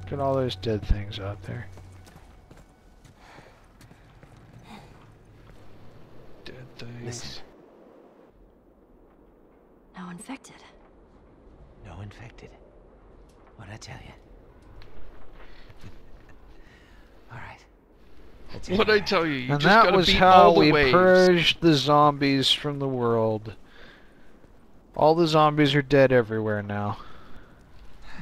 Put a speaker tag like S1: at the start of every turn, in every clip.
S1: Look at all those dead things out there. Dead things.
S2: Listen.
S3: No infected.
S2: No infected. What'd I tell you? Alright.
S4: What'd I tell you? You
S1: And
S4: just
S1: that
S4: gotta
S1: was
S4: beat
S1: how
S4: all the
S1: we
S4: waves.
S1: purged the zombies from the world. All the zombies are dead everywhere now.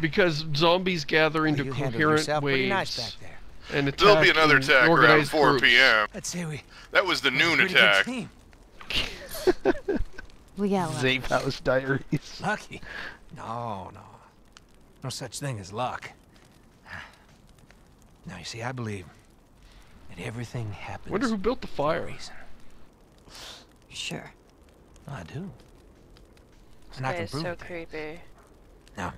S4: Because zombies gather into
S2: You handled
S4: coherent
S2: yourself pretty
S4: waves.
S2: nice back there.
S4: And attack
S5: There'll be another
S4: in
S5: attack around
S4: organized
S5: 4
S4: groups.
S5: p.m.
S2: I'd say we
S5: That was the noon
S2: pretty good
S5: attack.
S2: team.
S3: We got lucky.
S1: Zape House Diaries.
S2: Lucky? No. No such thing as luck. Now, you see, I believe that everything happens
S4: Wonder who built the
S2: for a
S4: fire.
S2: reason.
S3: Sure.
S2: I do.
S6: This
S2: And I
S6: guy
S2: can
S6: is
S2: prove
S6: so
S2: it to you.
S6: creepy.
S2: Now,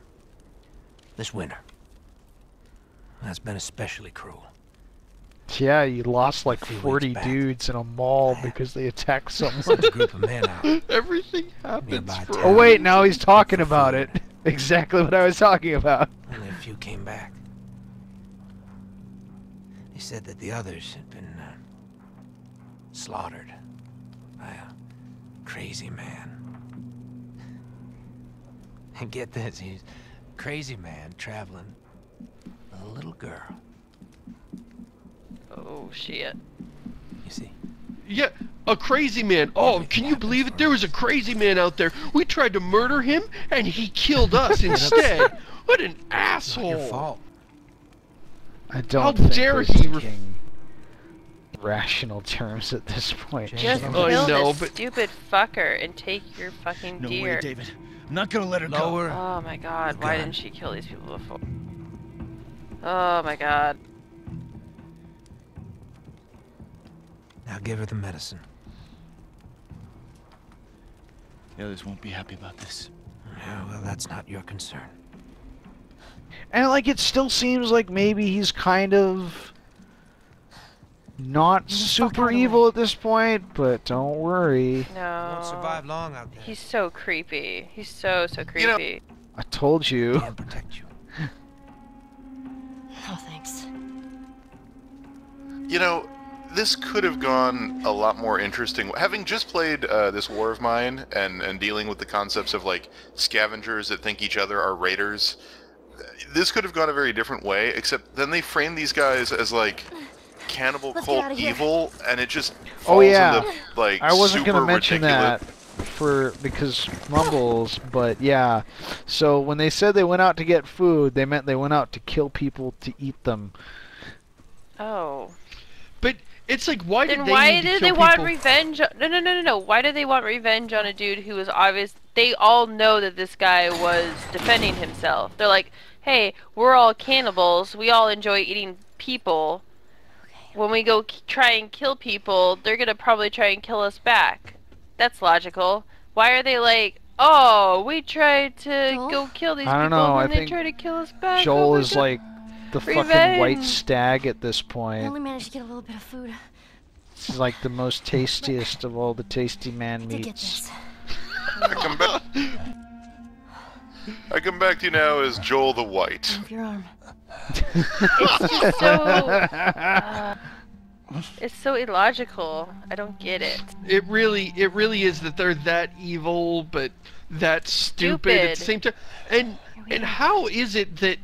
S2: this winter, that's been especially cruel.
S1: Yeah, you lost like
S2: A few
S1: 40
S2: weeks back.
S1: dudes in a mall because they attacked someone.
S2: Sent a group of men out.
S4: Everything happens
S2: Nearby
S4: for
S2: town.
S1: Oh wait, now he's talking
S2: For
S1: about
S2: food.
S1: it. Exactly what I was talking about.
S2: Only a few came back. They said that the others had been slaughtered by a crazy man. And get this, he's a crazy man traveling with a little girl.
S6: Oh shit.
S2: You see?
S4: Yeah, a crazy man. Oh, can you believe it? There was a crazy man out there. We tried to murder him, and he killed us instead. What an asshole!
S2: Not your fault.
S1: I don't
S4: How
S1: think
S4: dare
S1: we're
S4: he
S1: thinking rational terms at this point.
S6: Just
S2: I
S6: kill
S4: know,
S6: this
S4: but-
S6: stupid fucker and take your fucking
S7: No
S6: deer.
S7: way, David. I'm not gonna let her go.
S2: Lower.
S6: Oh my god,
S2: The
S6: why
S2: gun.
S6: didn't she kill these people before? Oh my god.
S2: Now give her the medicine.
S7: The others won't be happy about this.
S2: Yeah, well, that's not your concern.
S1: And like it still seems like maybe he's kind of not
S3: Get the fuck
S1: super
S3: out of the
S1: evil
S3: way.
S1: at this point, but don't worry.
S6: No.
S2: Won't survive long out there.
S6: He's so creepy. He's so creepy.
S5: know-
S1: I told you.
S2: Can't protect you.
S3: Oh, thanks.
S5: You know, this could have gone a lot more interesting. Having just played this War of Mine and dealing with the concepts of like scavengers that think each other are raiders, this could have gone a very different way. Except then they frame these guys as like cannibal
S3: Let's get
S5: cult
S3: outta here.
S5: evil, and it just
S1: Oh,
S5: falls
S1: yeah.
S5: into like
S1: I wasn't
S5: super
S1: gonna mention
S5: ridiculous.
S1: that because mumbles, but yeah. So when they said they went out to get food, they meant they went out to kill people to eat them.
S6: Oh.
S4: But it's like, why did
S6: Then
S4: they
S6: why
S4: need to
S6: did
S4: kill
S6: they want
S4: people?
S6: revenge? No. Why did they want revenge on a dude who was obvious? They all know that this guy was defending himself. They're like, hey, we're all cannibals. We all enjoy eating people. When we go try and kill people, they're gonna probably try and kill us back. That's logical. Why are they like, oh, we tried to
S3: Joel?
S6: go kill these
S1: I don't
S6: people
S1: know,
S6: and
S1: I
S6: they
S1: think
S6: try to kill us back?
S1: Joel
S6: Oh my
S1: is
S6: God.
S1: like the fucking white
S6: Revenge.
S1: stag at this
S3: I
S1: point.
S3: only managed to get a little bit of food.
S1: He's like the most tastiest of all the tasty man
S3: To get
S1: meats.
S3: this.
S5: I come back to you now as Joel the White.
S3: Move your arm.
S6: It's just so. It's so illogical. I don't get it.
S4: It really is that they're that evil, but that stupid at the
S6: Stupid.
S4: same time. And how is it that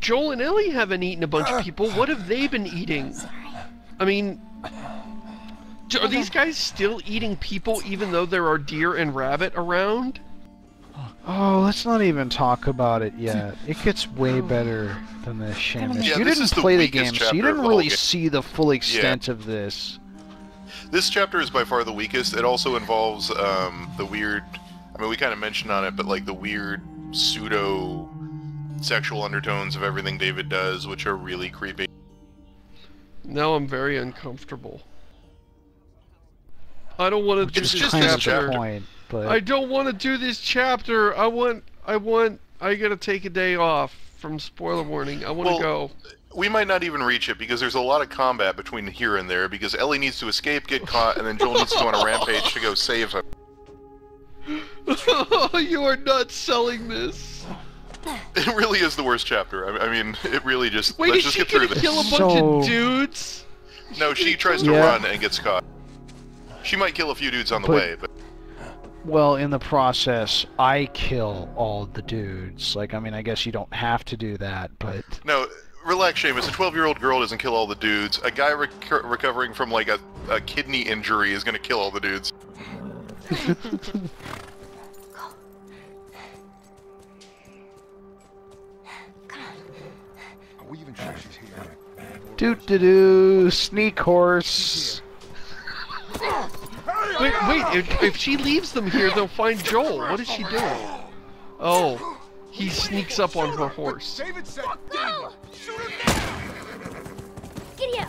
S4: Joel and Ellie haven't eaten a bunch of people? What have they been eating?
S3: Sorry.
S4: I mean, are these guys still eating people even though there are deer and rabbit around?
S1: Oh, let's not even talk about it yet. It gets way better than this, Seamus.
S5: Yeah,
S1: You
S5: this
S1: didn't
S5: is the
S1: play the
S5: weakest
S1: game, so you
S5: chapter of
S1: didn't
S5: the whole
S1: really
S5: game.
S1: see the full extent of this.
S5: This chapter is by far the weakest. It also involves the weird, I mean, we kind of mentioned on it, but like the weird pseudo sexual undertones of everything David does, which are really creepy.
S4: Now I'm very uncomfortable. I don't want to do
S1: Which is
S4: this
S1: kind of the
S4: chapter.
S1: point, but
S4: I don't want to do this chapter. I gotta take a day off from spoiler warning. I want to
S5: Well,
S4: go.
S5: We might not even reach it because there's a lot of combat between here and there because Ellie needs to escape, get caught, and then Joel needs to go on a rampage to go save him.
S4: You are not selling this.
S5: It really is the worst chapter. I mean, it really just...
S4: Wait,
S5: let's
S4: is
S5: just
S4: she
S5: get through
S4: gonna
S5: this.
S4: kill a bunch
S1: So-
S4: of dudes?
S5: No, she tries to
S1: Yeah.
S5: run and gets caught. She might kill a few dudes on the
S1: But-
S5: way, but...
S1: Well, in the process, I kill all the dudes. Like, I mean, I guess you don't have to do that, but...
S5: No, relax, Seamus. A 12-year-old girl doesn't kill all the dudes. A guy recovering from, like, a kidney injury is gonna kill all the dudes.
S8: Are we even sure she's here?
S1: Doo-doo-doo, sneak horse.
S4: Wait, if she leaves them here, they'll find Joel. What is she doing? Oh, he sneaks up on her horse.
S8: David said.
S3: Giddy up.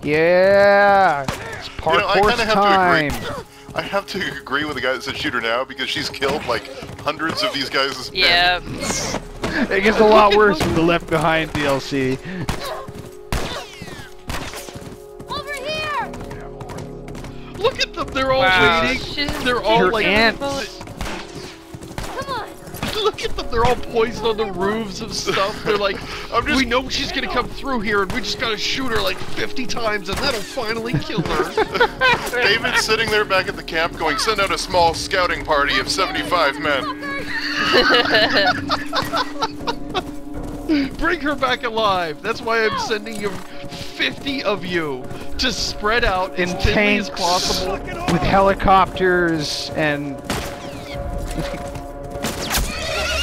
S1: Yeah! It's park
S5: I
S1: horse
S5: kinda have
S1: time.
S5: to agree. I have to agree with the guy that said shoot her now because she's killed like hundreds of these guys.
S6: Yeah.
S1: It gets a lot worse with the Left Behind DLC.
S3: Over here.
S4: Look at them. They're all
S6: Wow.
S4: waiting.
S6: She's
S4: They're all
S1: Her
S4: like.
S1: ants.
S3: Come on.
S4: Look at them. They're all poised on the roofs of stuff. They're like, we know she's gonna come through here, and we just gotta shoot her like 50 times, and that'll finally kill her.
S5: David's sitting there back at the camp going, send out a small scouting party of 75 men.
S4: Bring her back alive. That's why I'm sending you 50 of you to spread out
S1: In
S4: as thinly as
S1: tanks,
S4: possible.
S1: with helicopters, and...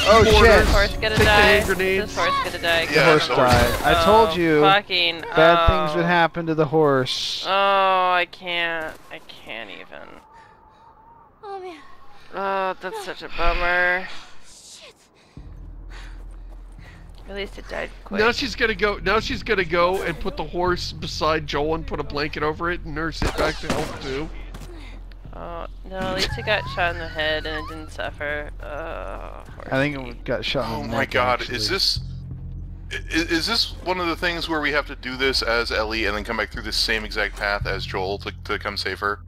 S1: Oh
S4: Mortars.
S1: shit!
S6: Horse gonna
S4: Take the
S6: die.
S4: hand grenades.
S6: This horse gonna die.
S5: Yeah,
S1: Horse
S5: the horse-
S1: died. I told you,
S6: Fucking.
S1: bad things would happen to the horse.
S6: Oh, I can't even.
S3: Oh man.
S6: Oh, that's such a bummer.
S3: Shit.
S6: At least it died quick.
S4: Now she's gonna go. Now she's gonna go and put the horse beside Joel and put a blanket over it and nurse it back to health too.
S6: Oh, no, at least it got shot in the head and it didn't suffer.
S1: I think it got shot in
S5: Oh
S1: the
S5: my
S1: neck,
S5: god,
S1: actually.
S5: is this one of the things where we have to do this as Ellie and then come back through the same exact path as Joel to come save her?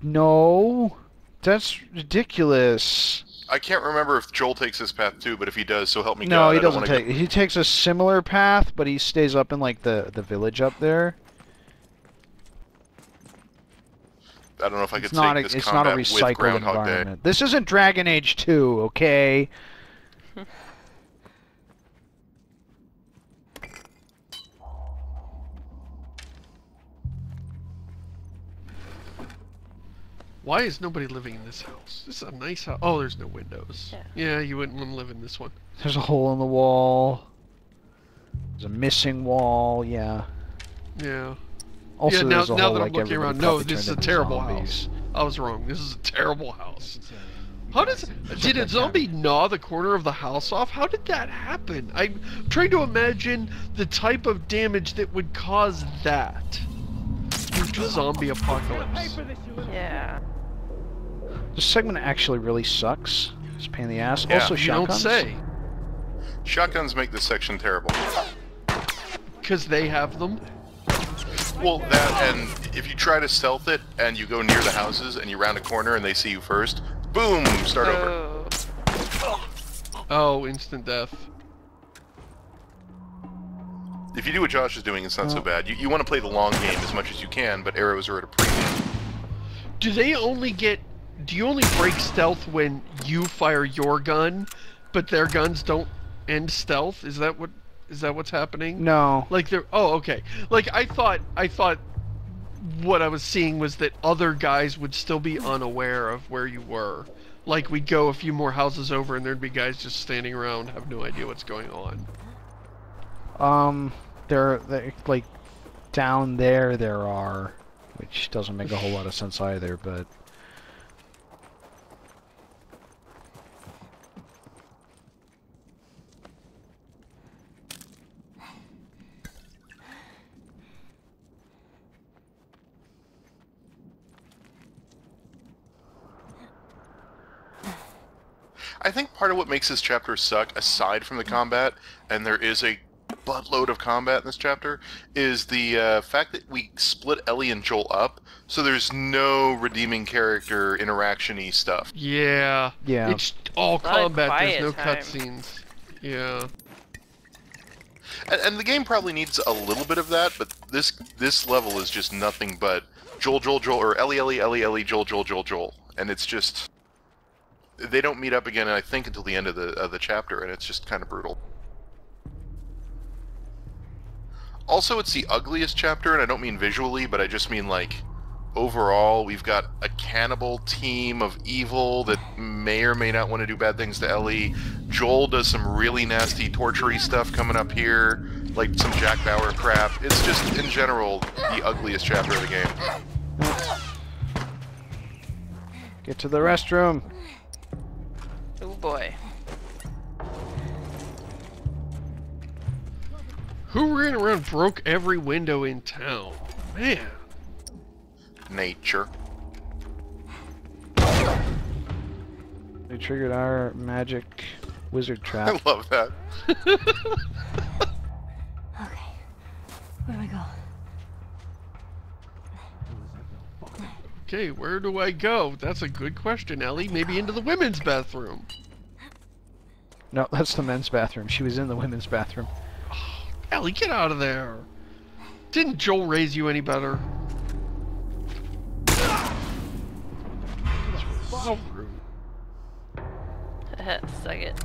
S1: No, that's ridiculous.
S5: I can't remember if Joel takes this path too, but if he does, so help me
S1: No,
S5: God.
S1: he
S5: I don't
S1: doesn't
S5: wanna
S1: take. He takes a similar path, but he stays up in like the village up there.
S5: I don't know if I could
S1: It's not.
S5: take this
S1: It's not a
S5: combat with
S1: recycled
S5: Groundhog Day.
S1: environment. This isn't Dragon Age 2, okay?
S4: Why is nobody living in this house? This is a nice house. Oh, there's no windows. Yeah, you wouldn't want to live in this one.
S1: There's a hole in the wall. There's a missing wall. Yeah.
S4: Yeah.
S1: Also,
S4: yeah, now,
S1: there's a
S4: now
S1: hole
S4: that I'm
S1: like
S4: looking
S1: everybody
S4: around, no,
S1: probably
S4: this is a
S1: turned into
S4: terrible
S1: zombies.
S4: house. I was wrong. This is a terrible house. How does... Did a zombie gnaw the corner of the house off? How did that happen? I'm trying to imagine the type of damage that would cause that. Zombie apocalypse.
S6: Yeah.
S1: This segment actually really sucks. It's a pain in the ass.
S5: Yeah.
S1: Also,
S4: You don't
S1: shotguns.
S4: say.
S5: Shotguns make this section terrible.
S4: Because they have them.
S5: Well, that, and if you try to stealth it, and you go near the houses, and you round a corner, and they see you first, boom, start over.
S4: Oh, instant death.
S5: If you do what Josh is doing, it's not so bad. You want to play the long game as much as you can, but arrows are at a premium.
S4: Do they only get... Do you only break stealth when you fire your gun, but their guns don't end stealth? Is that what's happening?
S1: No.
S4: Like they're... Oh, okay. Like, I thought what I was seeing was that other guys would still be unaware of where you were. Like, we'd go a few more houses over and there'd be guys just standing around, have no idea what's going on.
S1: They're like down there. There are, which doesn't make a whole lot of sense either. But
S5: I think part of what makes this chapter suck, aside from the combat, and there is a buttload of combat in this chapter is the fact that we split Ellie and Joel up, so there's no redeeming character interaction-y stuff.
S4: Yeah.
S1: Yeah.
S4: It's all
S6: A lot of
S4: combat. There's no
S6: quiet time.
S4: cutscenes. Yeah.
S5: And the game probably needs a little bit of that, but this level is just nothing but Joel, or Ellie, Joel, and it's just they don't meet up again, I think, until the end of the chapter, and it's just kind of brutal. Also, it's the ugliest chapter, and I don't mean visually, but I just mean like overall. We've got a cannibal team of evil that may or may not want to do bad things to Ellie. Joel does some really nasty torture-y stuff coming up here, like some Jack Bauer crap. It's just, in general, the ugliest chapter of the game.
S1: Get to the restroom.
S6: Oh boy.
S4: Who ran around broke every window in town? Man.
S5: Nature.
S1: They triggered our magic wizard trap.
S5: I love that.
S3: Okay. Where do I go?
S4: Okay, where do I go? That's a good question, Ellie. Maybe into the women's bathroom.
S1: No, that's the men's bathroom. She was in the women's bathroom.
S4: Ellie, get out of there. Didn't Joel raise you any better? So rude.
S6: Suck it.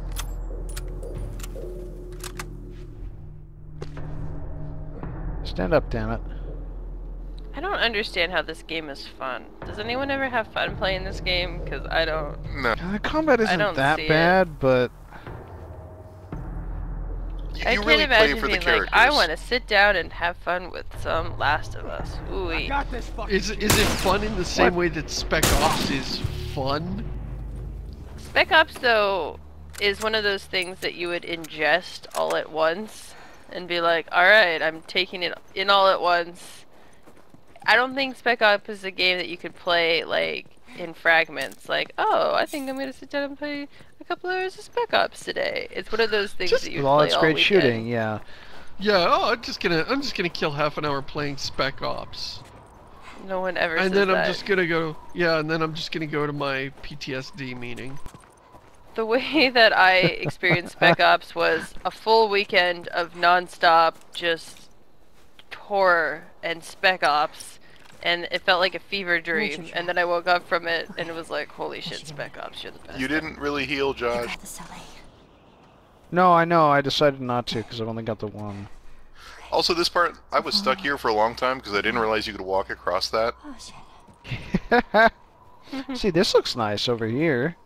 S1: Stand up, damn it.
S6: I don't understand how this game is fun. Does anyone ever have fun playing this game? Because I don't.
S5: No.
S1: The combat isn't
S6: don't
S1: that
S6: see
S1: bad, but
S6: I
S5: You
S6: can't
S5: really play
S6: imagine
S5: for the
S6: being like,
S5: characters.
S6: I want to sit down and have fun with some Last of Us. Ooh.
S4: Is it fun in the same way that Spec Ops is fun?
S6: Spec Ops, though, is one of those things that you would ingest all at once and be like, alright, I'm taking it in all at once. I don't think Spec Ops is a game that you could play, like, in fragments. Like, oh, I think I'm going to sit down and play a couple hours of Spec Ops today. It's one of those things that you
S1: well,
S6: play
S1: it's
S6: all
S1: great
S6: weekend.
S1: shooting, yeah.
S4: Yeah, oh, I'm just gonna kill half an hour playing Spec Ops.
S6: No one ever
S4: And
S6: says
S4: then I'm
S6: that.
S4: just gonna go, yeah, and then I'm just gonna go to my PTSD meeting.
S6: The way that I experienced Spec Ops was a full weekend of non-stop just horror and Spec Ops, and it felt like a fever dream. And then I woke up from it, and it was like, holy shit, Spec Ops, you're the best.
S5: You didn't really heal, Josh.
S3: Got this, Ellie.
S1: No, I know. I decided not to because I've only got the one.
S5: Also, this part, I was stuck here for a long time because I didn't realize you could walk across that.
S3: Oh shit.
S1: See, this looks nice over here.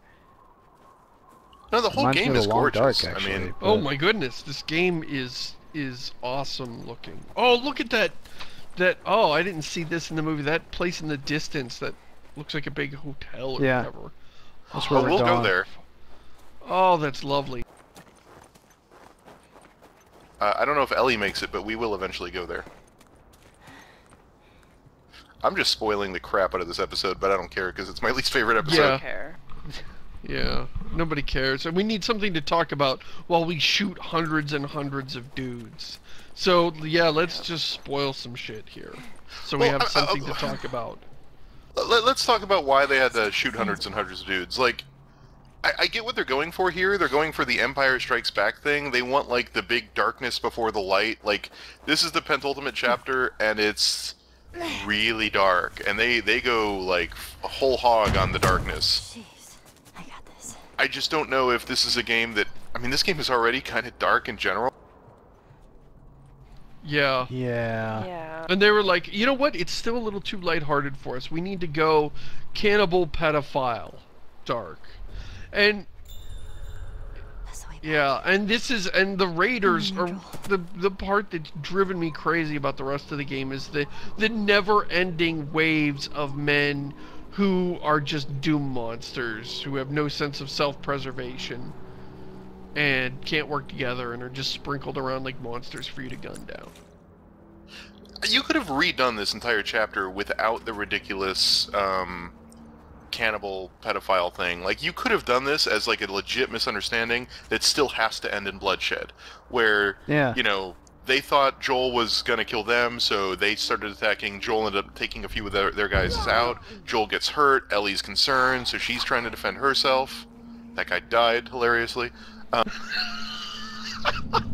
S5: No, the whole
S1: Reminds me
S5: game
S1: of
S5: is
S1: The Long
S5: gorgeous.
S1: Dark,
S5: I
S1: actually,
S5: mean,
S4: Oh
S1: but-
S4: my goodness, this game is awesome looking. Oh, look at that! Oh, I didn't see this in the movie. That place in the distance that looks like a big hotel or
S1: Yeah.
S4: whatever.
S1: That's where
S5: but
S1: we're
S5: we'll go
S1: going.
S5: there.
S4: Oh, that's lovely.
S5: I don't know if Ellie makes it, but we will eventually go there. I'm just spoiling the crap out of this episode, but I don't care because it's my least favorite
S6: I
S5: episode.
S6: don't care.
S4: Yeah, nobody cares. And we need something to talk about while we shoot hundreds and hundreds of dudes. So, yeah, let's just spoil some shit here. So we
S5: Well,
S4: have something to talk about.
S5: Let's talk about why they had to shoot hundreds and hundreds of dudes. Like, I get what they're going for here. They're going for the Empire Strikes Back thing. They want, like, the big darkness before the light. Like, this is the penultimate chapter, and it's really dark. And they go, like, a whole hog on the darkness.
S3: Jeez. I got this.
S5: I just don't know if this is a game that... I mean, this game is already kind of dark in general.
S4: Yeah.
S1: Yeah.
S6: Yeah.
S4: And they were like, you know what? It's still a little too lighthearted for us. We need to go cannibal pedophile dark. And
S3: That's the way back.
S4: yeah, and the raiders are the part that's driven me crazy about the rest of the game is the never-ending waves of men who are just doom monsters, who have no sense of self-preservation and can't work together and are just sprinkled around like monsters for you to gun down.
S5: You could have redone this entire chapter without the ridiculous cannibal pedophile thing. Like, you could have done this as like a legit misunderstanding that still has to end in bloodshed, where
S1: Yeah.
S5: you know, they thought Joel was gonna kill them, so they started attacking. Joel ended up taking a few of their guys out. Joel gets hurt. Ellie's concerned, so she's trying to defend herself. That guy died
S4: That
S5: hilariously.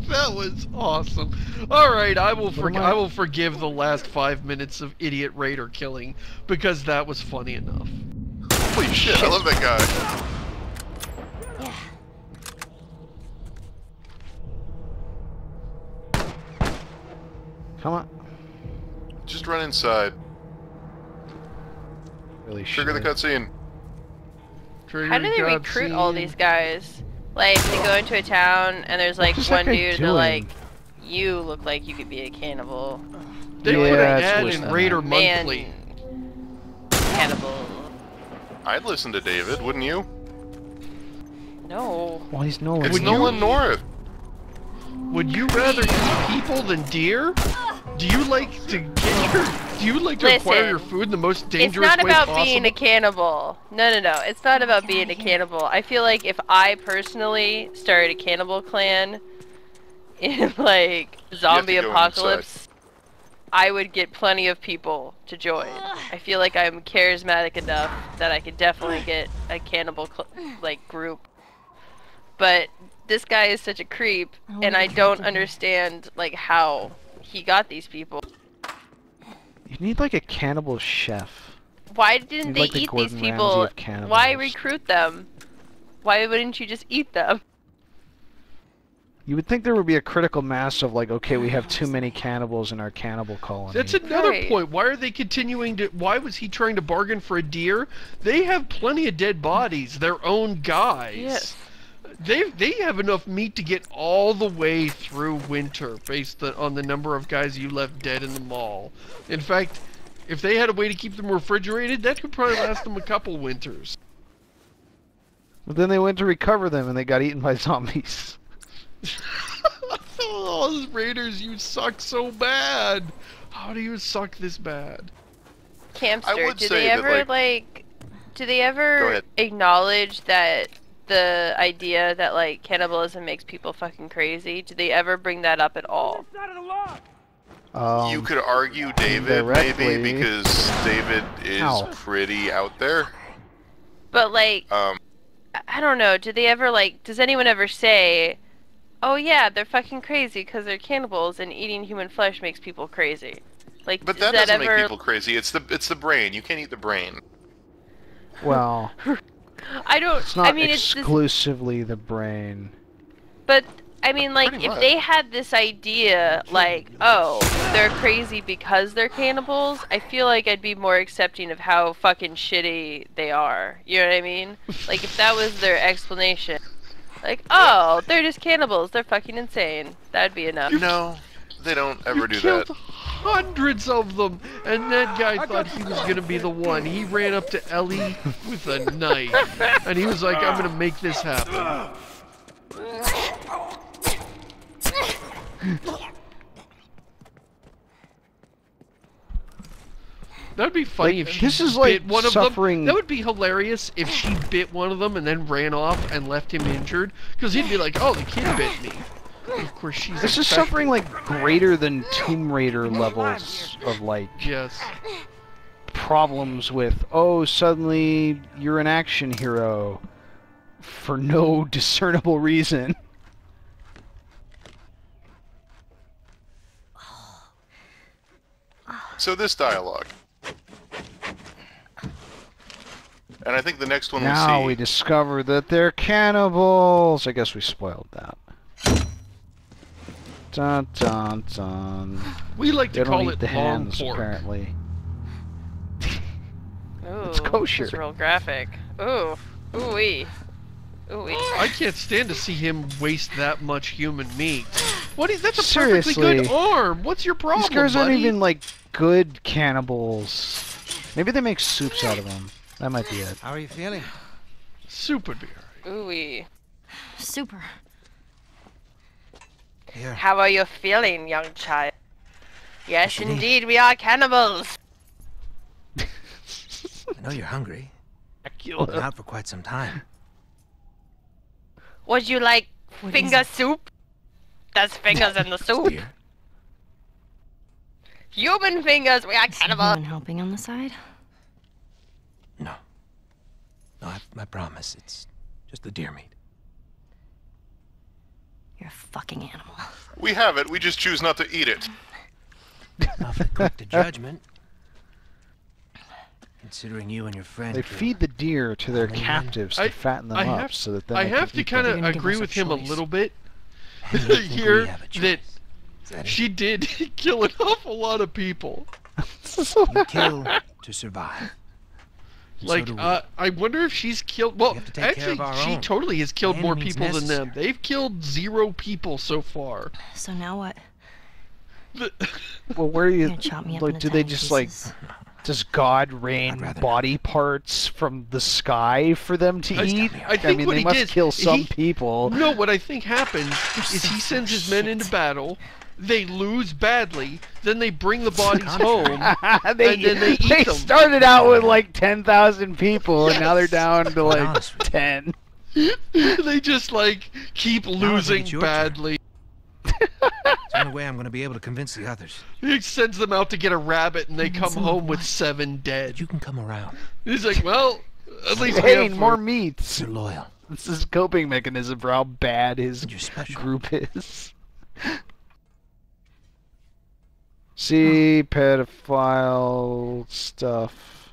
S4: was awesome. All right, I will forgive the last 5 minutes of idiot raider killing because that was funny enough.
S5: Holy shit! I love that guy.
S1: Come on.
S5: Just run inside.
S1: Really
S5: Trigger the cutscene.
S6: How do they recruit all these guys? Like, they go into a town and there's like
S1: What's
S6: one
S1: that guy
S6: dude, they're
S1: doing?
S6: like, you look like you could be a cannibal.
S4: They
S1: Yeah,
S4: put an
S1: it's
S4: ad
S1: worse
S4: in
S1: than
S4: Raider
S1: that.
S4: Monthly.
S6: Cannibal.
S5: I'd listen to David, wouldn't you?
S6: No.
S1: Well, he's Nolan.
S5: It's Nolan North.
S4: Would you rather eat people than deer? Do you like to get your? Do you like to acquire your food in the most dangerous way
S6: It's not about
S4: possible?
S6: being a cannibal. No. It's not about being a cannibal. I feel like if I personally started a cannibal clan in like zombie
S5: go
S6: apocalypse, I would get plenty of people to join. I feel like I'm charismatic enough that I could definitely get a cannibal like group. But this guy is such a creep, and I don't understand like how he got these people.
S1: You need like a cannibal chef.
S6: Why didn't they
S1: like the
S6: eat these
S1: Gordon
S6: people?
S1: Ramsay of cannibals.
S6: Why recruit them? Why wouldn't you just eat them?
S1: You would think there would be a critical mass of like, okay, we have too many cannibals in our cannibal colony.
S4: That's another
S6: Right.
S4: point. Why are they continuing to? Why was he trying to bargain for a deer? They have plenty of dead bodies. Their own guys.
S6: Yes.
S4: They have enough meat to get all the way through winter based on the number of guys you left dead in the mall. In fact, if they had a way to keep them refrigerated, that could probably last them a couple winters.
S1: But then they went to recover them and they got eaten by zombies.
S4: Oh, those Raiders, you suck so bad. How do you suck this bad?
S6: Campster,
S5: would
S6: do
S5: say
S6: they
S5: that,
S6: ever
S5: like-
S6: do they
S5: Go
S6: ever
S5: ahead.
S6: acknowledge that the idea that like cannibalism makes people fucking crazy? Do they ever bring that up at all?
S5: You could argue David,
S1: directly.
S5: maybe, because David is
S1: Ow.
S5: pretty out there.
S6: But like, I don't know. Do they ever like? Does anyone ever say, "Oh yeah, they're fucking crazy because they're cannibals and eating human flesh makes people crazy"? Like,
S5: But
S6: is
S5: that
S6: that
S5: doesn't
S6: ever?
S5: make people crazy. It's the brain. You can't eat the brain.
S1: Well,
S6: I don't.
S1: it's not
S6: I mean, it's this,
S1: exclusively the brain.
S6: but I mean, like,
S5: Pretty
S6: if
S5: much.
S6: they had this idea, like, oh, they're crazy because they're cannibals, I feel like I'd be more accepting of how fucking shitty they are. You know what I mean? Like, if that was their explanation, like, oh, they're just cannibals, they're fucking insane. That'd be enough.
S5: No, they don't ever
S4: You
S5: do
S4: killed
S5: that.
S4: hundreds of them, and that guy thought he was gonna be the one. He ran up to Ellie with a knife, and he was like, "I'm gonna make this happen." That'd be funny
S1: Like,
S4: if she
S1: this is
S4: bit
S1: like
S4: one of
S1: suffering-
S4: them. That would be hilarious if she bit one of them and then ran off and left him injured, because he'd be like, "Oh, the kid bit me." Of course, she's
S1: This is
S4: infected.
S1: suffering like greater than Tomb Raider levels of like
S4: Yes.
S1: problems with, oh, suddenly you're an action hero for no discernible reason.
S5: So this dialogue. And I think the next one
S1: Now
S5: we
S1: we
S5: see.
S1: discover that they're cannibals. I guess we spoiled that. Dun dun dun.
S4: We like
S1: They
S4: to
S1: don't
S4: call
S1: eat
S4: it
S1: the
S4: long
S1: hands,
S4: pork.
S1: apparently.
S6: Ooh,
S1: It's kosher.
S6: It's real graphic. Ooh, ooh wee, ooh wee.
S4: I can't stand to see him waste that much human meat. What is that's a perfectly
S1: Seriously.
S4: good arm. What's your problem,
S1: These guys aren't
S4: buddy?
S1: even like good cannibals. Maybe they make soups out of them. That might be it.
S2: How are you feeling?
S4: Soup would be alright.
S6: Ooh wee.
S3: Super.
S2: Here.
S6: How are you feeling, young child? Yes,
S2: What you need?
S6: indeed, we are cannibals.
S2: I know you're hungry. Been out for quite some time.
S6: Would you like finger soup? There's fingers in the soup.
S2: Here.
S6: human fingers. We are
S3: Is
S6: cannibals.
S3: someone helping on the side?
S2: No. No, I promise. It's just the deer meat.
S3: You're a fucking animal.
S5: We have it. We just choose not to eat it.
S2: Not quick to judgment. Considering you and your friend.
S1: They feed the deer to their
S2: I mean,
S1: captives to fatten them up, so that then
S4: I
S1: they
S4: have
S1: can
S4: to
S1: eat
S4: kind
S1: them.
S4: of
S3: They didn't give
S4: agree
S3: us a
S4: with him a
S3: choice.
S4: little bit
S2: And you think
S4: here
S2: we have a choice.
S4: that
S2: Is that it?
S4: she did kill an awful lot of people.
S2: You kill to survive. And
S4: Like,
S2: so do we.
S4: I wonder if she's killed. Well,
S2: have to take care
S4: actually,
S2: of our
S4: she
S2: own.
S4: totally has killed
S2: By
S4: more
S2: any means
S4: people than them.
S2: necessary.
S4: They've killed 0 people so far.
S3: So now what?
S1: Well, where do
S3: You're
S1: you
S3: gonna chop me up
S1: like?
S3: into
S1: Do they
S3: tiny
S1: just like?
S3: pieces?
S1: Does God
S2: I'd
S1: rain
S2: rather
S1: body parts from the sky for them to eat?
S4: I think
S1: mean,
S4: what
S1: they
S4: he
S1: must
S4: did,
S1: kill some
S4: he-
S1: people.
S4: No, what I think happens is
S3: so
S4: he sends his
S3: full of
S4: men into
S3: shit.
S4: battle. They lose badly. Then they bring the bodies
S2: Contrary.
S4: home.
S1: they
S4: and then they eat them.
S1: started out with like 10,000 people, and now they're
S4: Yes.
S1: down to like
S2: honest with you.
S1: 10.
S4: They just like keep
S2: I think
S4: losing
S2: it's your turn.
S4: badly.
S2: It's the only way I'm going to be able to convince the others.
S4: He sends them out to get a rabbit, and they come
S3: Some
S4: home
S3: of
S4: with
S3: what?
S4: 7
S2: But
S4: dead.
S2: you can come around.
S4: He's like, well, at least we
S1: Hey,
S4: have
S1: more
S4: food.
S1: meats.
S2: You're loyal.
S1: This is coping mechanism for how bad his
S2: And you're special.
S1: group is. See, pedophile stuff.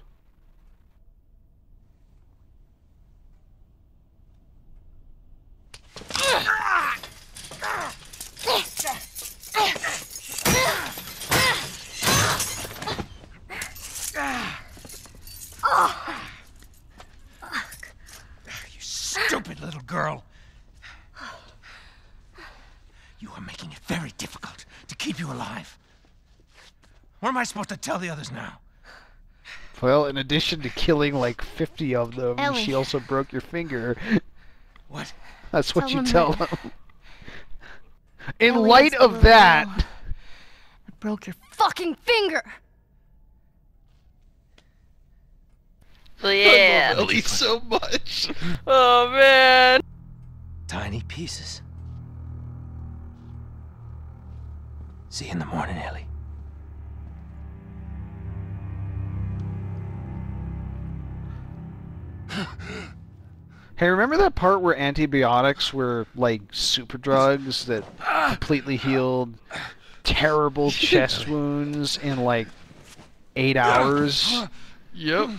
S2: You stupid little girl. You are making it very difficult to keep you alive. What am I supposed to tell the others now?
S1: Well, in addition to killing like 50 of them,
S3: Ellie.
S1: she also broke your finger.
S2: What?
S1: That's what
S3: Tell
S1: you
S3: them
S1: tell
S3: that-
S1: them. In
S3: Ellie
S1: light
S3: is
S1: of
S3: little
S1: that,
S3: girl. I broke your fucking finger.
S4: I
S6: Yeah.
S4: love Ellie so much. Oh man.
S2: Tiny pieces. See you in the morning, Ellie.
S1: hey, remember that part where antibiotics were like super drugs that completely healed terrible chest wounds in like 8 hours?
S4: Yep.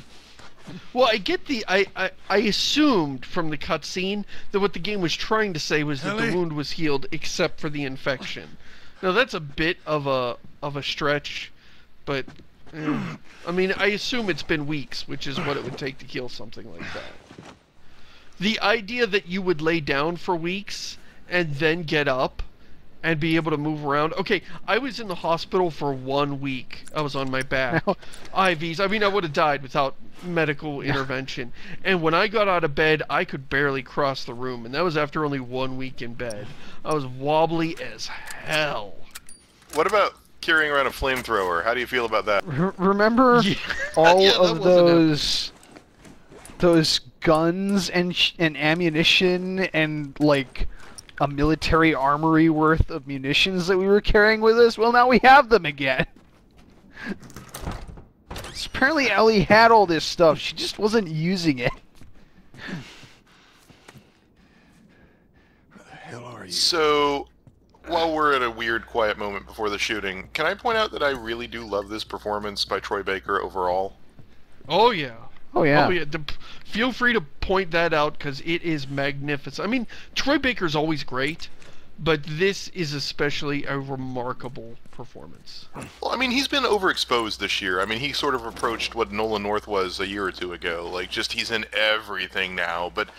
S4: Well, I get the. I assumed from the cutscene that what the game was trying to say was that the
S7: Ellie?
S4: wound was healed except for the infection. Now that's a bit of a stretch, but I mean, I assume it's been weeks, which is what it would take to heal something like that. The idea that you would lay down for weeks and then get up and be able to move around. Okay, I was in the hospital for 1 week. I was on my back. IVs. I mean, I would have died without medical intervention. And when I got out of bed, I could barely cross the room. And that was after only 1 week in bed. I was wobbly as hell.
S5: What about carrying around a flamethrower? How do you feel about that?
S1: Remember
S4: Yeah.
S1: all
S4: Yeah, that
S1: of
S4: wasn't
S1: those guns and ammunition and like a military armory worth of munitions that we were carrying with us? Well, now we have them again. So apparently Ellie had all this stuff. She just wasn't using it.
S7: Where the hell are you?
S5: So, while we're at a weird quiet moment before the shooting, can I point out that I really do love this performance by Troy Baker overall?
S4: Oh, yeah.
S1: Oh yeah.
S4: Oh, yeah. Feel free to point that out because it is magnificent. I mean, Troy Baker's always great, but this is especially a remarkable performance.
S5: Well, I mean, he's been overexposed this year. I mean, he sort of approached what Nolan North was a year or two ago. Like, just he's in everything now. But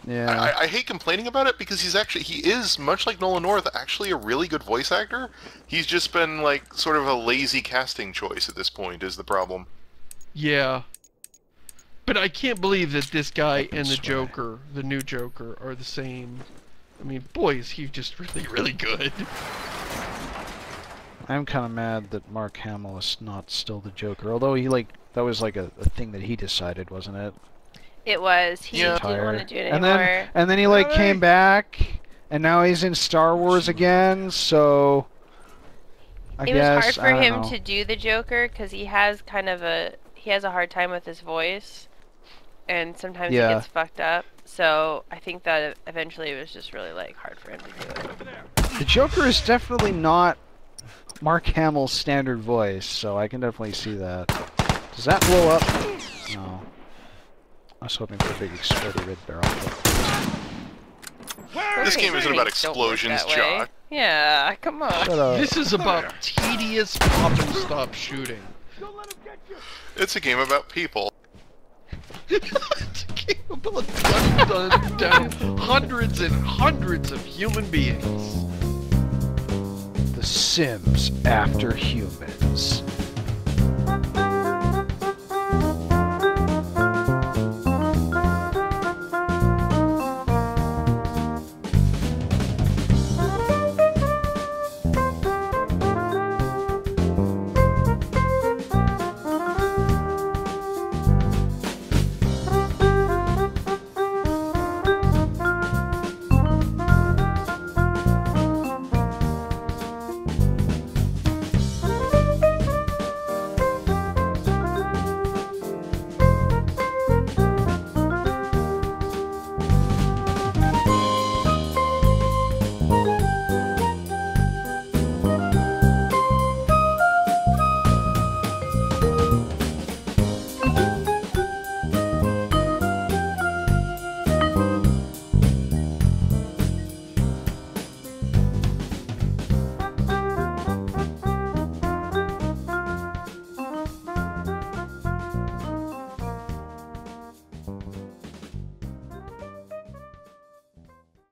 S1: Yeah.
S5: I hate complaining about it because he is, much like Nolan North, actually a really good voice actor. He's just been, like, sort of a lazy casting choice at this point is the problem.
S4: Yeah. But I can't believe that this guy and the
S7: swear.
S4: Joker, the new Joker, are the same. I mean, boy, is he just really, really good.
S1: I'm kind of mad that Mark Hamill is not still the Joker. Although that was like a thing that he decided, wasn't it?
S6: It was. He
S5: Yeah.
S6: didn't want to do it
S1: And
S6: anymore.
S1: then he like came back, and now he's in Star Wars again. So I
S6: It
S1: guess.
S6: was hard
S1: I
S6: for
S1: don't
S6: him
S1: know.
S6: to do the Joker because he has a hard time with his voice, and sometimes he
S1: Yeah.
S6: gets fucked up. So I think that eventually it was just really like hard for him to do it.
S1: The Joker is definitely not Mark Hamill's standard voice, so I can definitely see that. Does that blow up? No. I was hoping for a big explodey red barrel.
S5: This game isn't about
S6: Tanks don't work
S5: explosions,
S6: that way.
S5: Jock.
S6: Yeah, come on.
S1: Shut up.
S4: This is about tedious pop and stop shooting.
S5: It's a game about people.
S4: It's a game about gun down hundreds and hundreds of human beings.
S1: The Sims after humans.